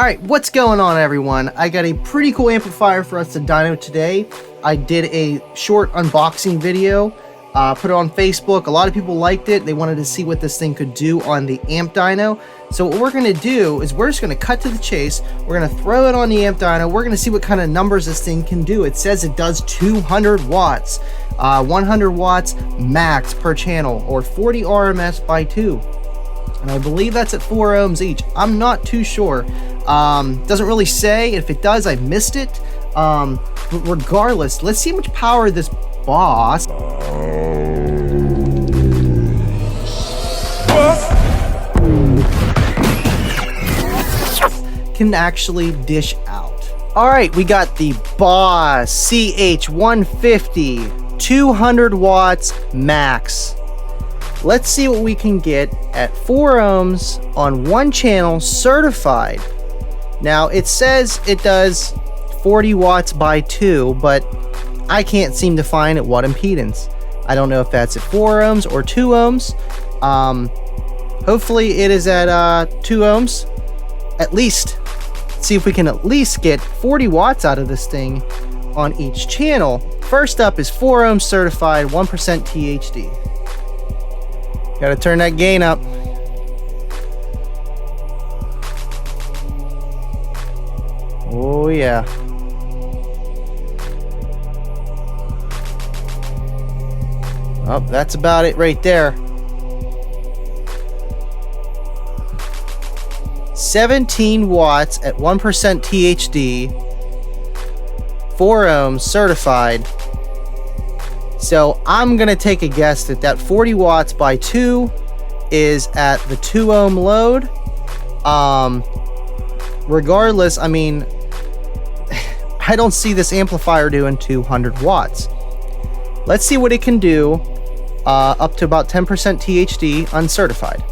Alright, what's going on everyone? I got a pretty cool amplifier for us to dyno today. I did a short unboxing video, put it on Facebook. A lot of people liked it. They wanted to see what this thing could do on the amp dyno. So what we're going to do is we're just going to cut to the chase. We're going to throw it on the amp dyno. We're going to see what kind of numbers this thing can do. It says it does 200 watts, 100 watts max per channel, or 40 RMS by 2. And I believe that's at 4 ohms each. I'm not too sure. Doesn't really say. If it does, I missed it. But regardless, let's see how much power this boss can actually dish out. Alright, we got the Boss CH150, 200 watts max. Let's see what we can get at 4 ohms on one channel certified. Now it says it does 40 watts by 2, but I can't seem to find at what impedance. I don't know if that's at 4 ohms or 2 ohms. Hopefully it is at 2 ohms at least. Let's see if we can at least get 40 watts out of this thing on each channel. First up is 4 ohms certified, 1% THD. Gotta turn that gain up. Oh yeah. Oh, that's about it right there. 17 watts at 1% THD, 4 ohms certified. So I'm gonna take a guess that that 40 watts by 2 is at the 2 ohm load. Regardless, I mean, I don't see this amplifier doing 200 watts. Let's see what it can do up to about 10% THD uncertified.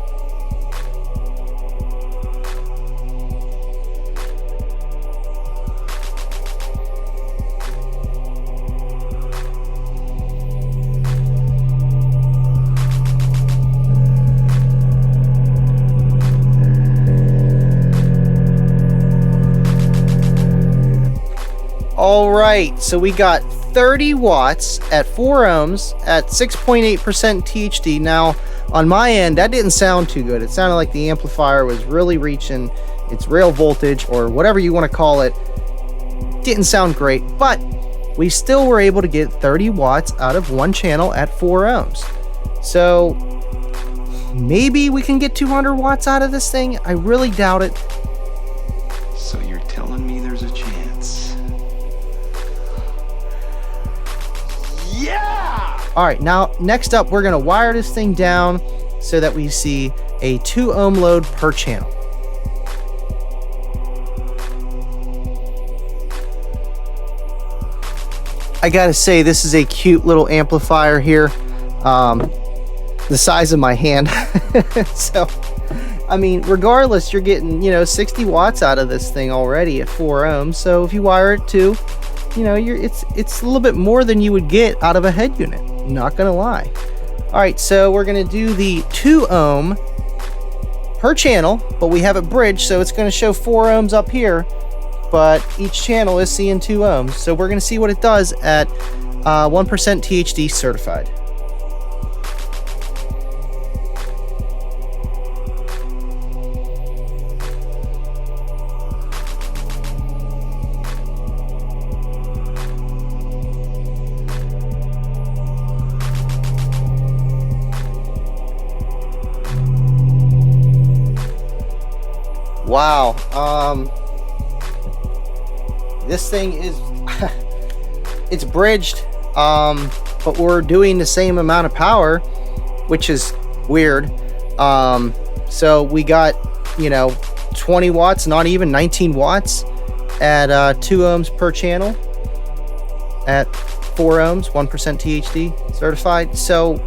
Alright, so we got 30 watts at 4 ohms at 6.8% THD. Now, on my end, that didn't sound too good. It sounded like the amplifier was really reaching its rail voltage, or whatever you want to call it. Didn't sound great, but we still were able to get 30 watts out of one channel at 4 ohms. So, maybe we can get 200 watts out of this thing? I really doubt it. So you're telling me there's a chance? Yeah! Alright, now next up we're going to wire this thing down so that we see a 2 ohm load per channel. I gotta say, this is a cute little amplifier here. The size of my hand. So, I mean, regardless, you're getting, 60 watts out of this thing already at 4 ohms. So if you wire it to, it's a little bit more than you would get out of a head unit. Not gonna lie. All right, so we're gonna do the 2 ohm per channel, but we have it bridged, so it's gonna show 4 ohms up here, but each channel is seeing 2 ohms. So we're gonna see what it does at 1% THD certified. Wow, this thing is, it's bridged, but we're doing the same amount of power, which is weird. So we got, 20 watts, not even 19 watts at 2 ohms per channel at 4 ohms, 1% THD certified. So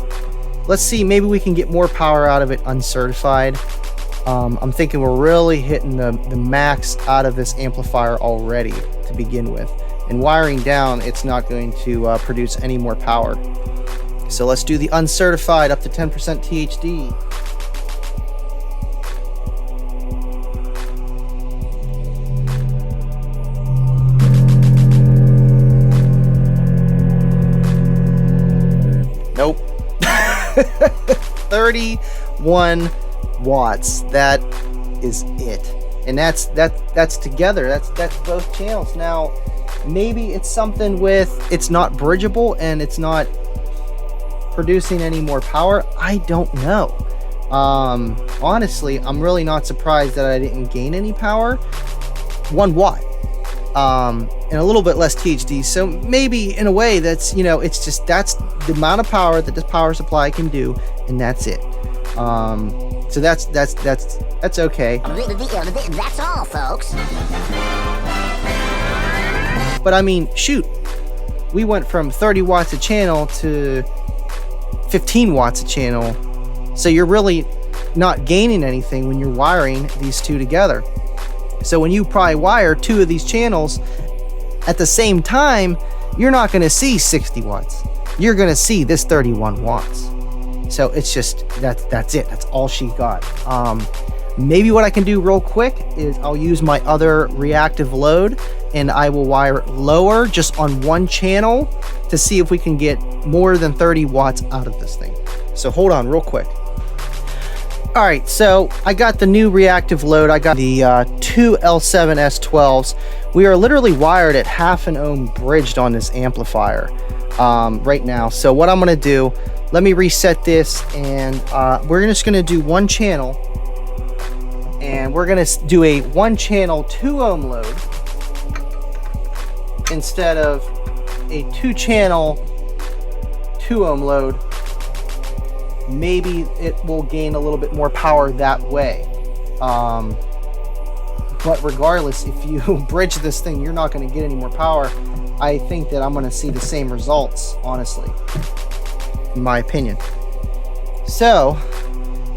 let's see, maybe we can get more power out of it uncertified. I'm thinking we're really hitting the max out of this amplifier already to begin with. And wiring down, it's not going to produce any more power. So let's do the uncertified up to 10% THD. 31 watts. That is it. And that's together. That's both channels. Now, maybe it's something with it's not bridgeable and it's not producing any more power. I don't know. Honestly, I'm really not surprised that I didn't gain any power. 1 watt. And a little bit less THD. So maybe in a way that's, you know, it's just that's the amount of power that this power supply can do, and that's it. So that's okay. That's all, folks. But I mean, shoot, we went from 30 watts a channel to 15 watts a channel. So you're really not gaining anything when you're wiring these two together. So when you probably wire 2 of these channels at the same time, you're not going to see 60 watts. You're going to see this 31 watts. So it's just, that's it. That's all she got. Maybe what I can do real quick is I'll use my other reactive load and I will wire lower just on 1 channel to see if we can get more than 30 watts out of this thing. So hold on real quick. All right, so I got the new reactive load. I got the 2 L7 S12s. We are literally wired at 0.5 ohm bridged on this amplifier right now. So what I'm gonna do, let me reset this, and we're just gonna do 1 channel, and we're gonna do a 1 channel 2 ohm load instead of a 2 channel 2 ohm load. Maybe it will gain a little bit more power that way. But regardless, if you bridge this thing, you're not going to get any more power. I think that I'm going to see the same results, honestly, in my opinion. So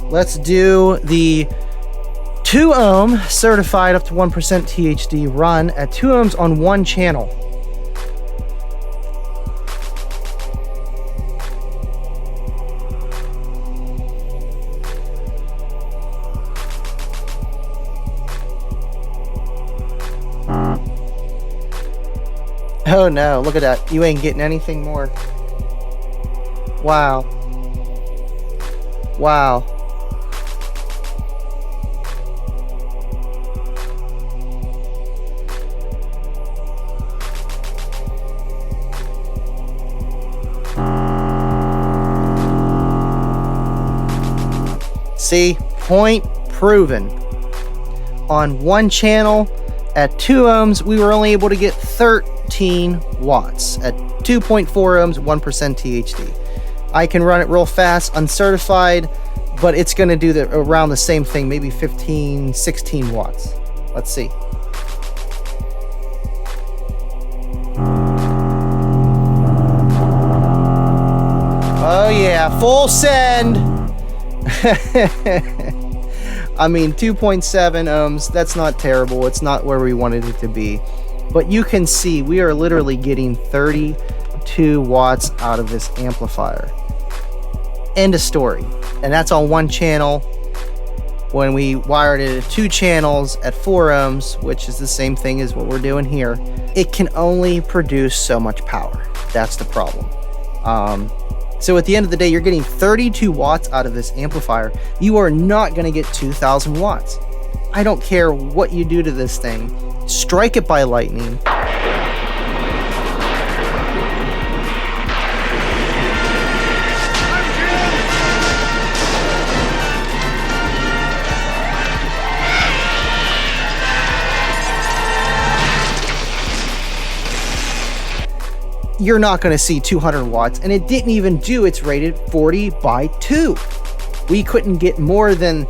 let's do the 2 ohm certified up to 1% THD run at 2 ohms on 1 channel. Oh no, look at that. You ain't getting anything more. Wow. Wow. See, point proven. On 1 channel at 2 ohms, we were only able to get 13 watts at 2.4 ohms, 1% THD. I can run it real fast, uncertified, but it's going to do around the same thing, maybe 15, 16 watts. Let's see. Oh yeah, full send. I mean, 2.7 ohms, that's not terrible. It's not where we wanted it to be. But you can see we are literally getting 32 watts out of this amplifier. End of story. And that's on 1 channel. When we wired it at 2 channels at 4 ohms, which is the same thing as what we're doing here, it can only produce so much power. That's the problem. So at the end of the day, you're getting 32 watts out of this amplifier. You are not going to get 2,000 watts. I don't care what you do to this thing. Strike it by lightning. You're not going to see 200 watts, and it didn't even do its rated 40 by 2. We couldn't get more than,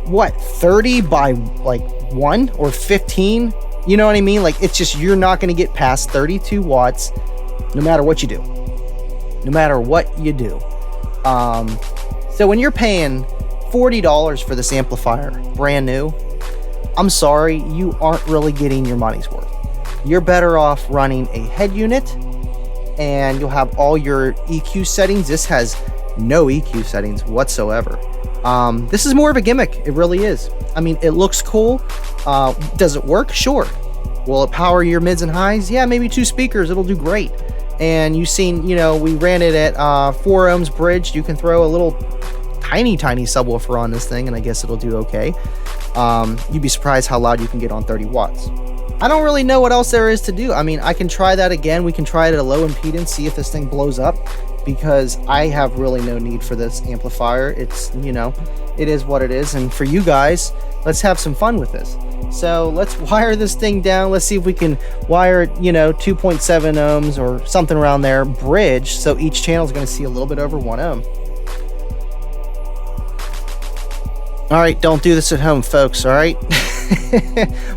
what, 30 by like 1 or 15? You know what I mean? Like, it's just, you're not going to get past 32 watts no matter what you do. No matter what you do. So when you're paying $40 for this amplifier, brand new, I'm sorry, you aren't really getting your money's worth. You're better off running a head unit, and you'll have all your EQ settings. This has no EQ settings whatsoever. This is more of a gimmick. It really is. I mean, it looks cool. Does it work? Sure. Will it power your mids and highs? Yeah, maybe 2 speakers. It'll do great. And you've seen, you know, we ran it at 4 ohms bridged. You can throw a little tiny subwoofer on this thing, and I guess it'll do okay. You'd be surprised how loud you can get on 30 watts. I don't really know what else there is to do. I mean, I can try that again. We can try it at a low impedance, see if this thing blows up, because I have really no need for this amplifier. It's, you know, it is what it is. And for you guys, let's have some fun with this. So let's wire this thing down. Let's see if we can wire it, you know, 2.7 ohms or something around there, bridge, so each channel is going to see a little bit over 1 ohm. All right, don't do this at home, folks, all right?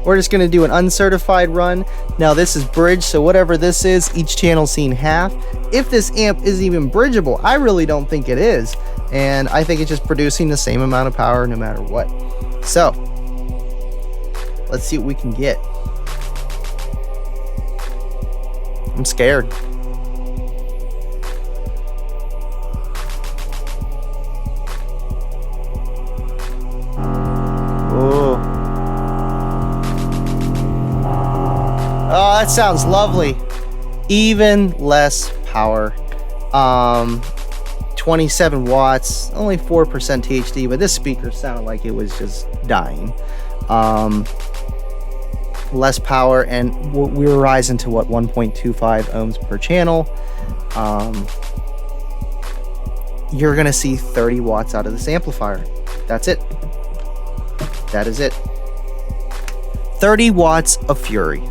We're just going to do an uncertified run. Now, this is bridge, so whatever this is, each channel's seen half. If this amp is even bridgeable, I really don't think it is. And I think it's just producing the same amount of power no matter what. So, let's see what we can get. I'm scared. Oh, that sounds lovely. Even less power. 27 watts, only 4% THD, but this speaker sounded like it was just dying. Less power, and we were rising to what, 1.25 ohms per channel. You're gonna see 30 watts out of this amplifier. That's it. That is it. 30 watts of fury.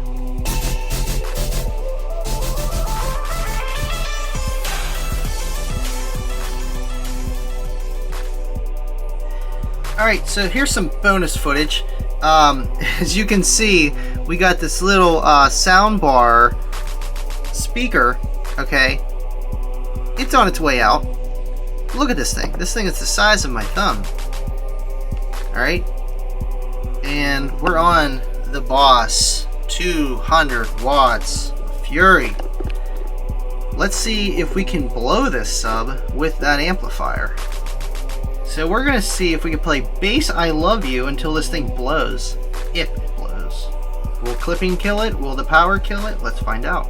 Alright, so here's some bonus footage. As you can see, we got this little sound bar speaker, okay? It's on its way out. Look at this thing. This thing is the size of my thumb. Alright? And we're on the Boss 200 watts Fury. Let's see if we can blow this sub with that amplifier. So we're gonna see if we can play Bass I Love You until this thing blows. If it blows. Will clipping kill it? Will the power kill it? Let's find out.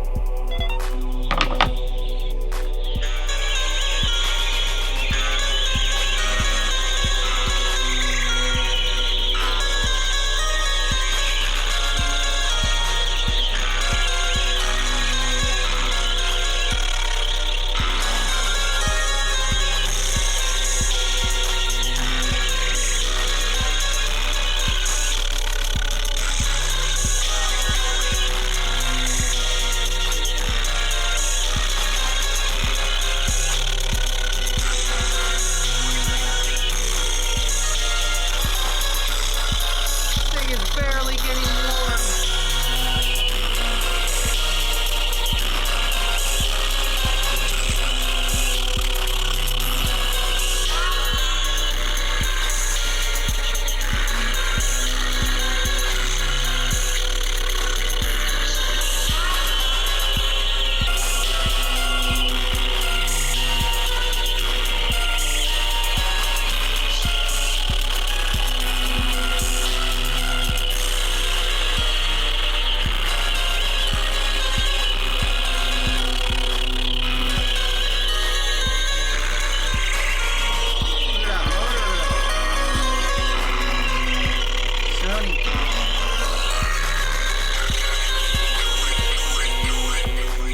Barely getting warm.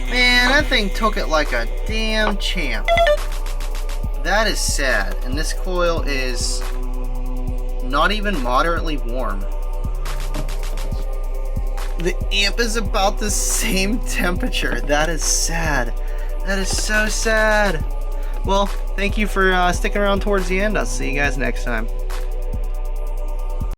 Man, that thing took it like a damn champ. That is sad. And this coil is not even moderately warm. The amp is about the same temperature. That is sad. That is so sad. Well, thank you for sticking around towards the end. I'll see you guys next time.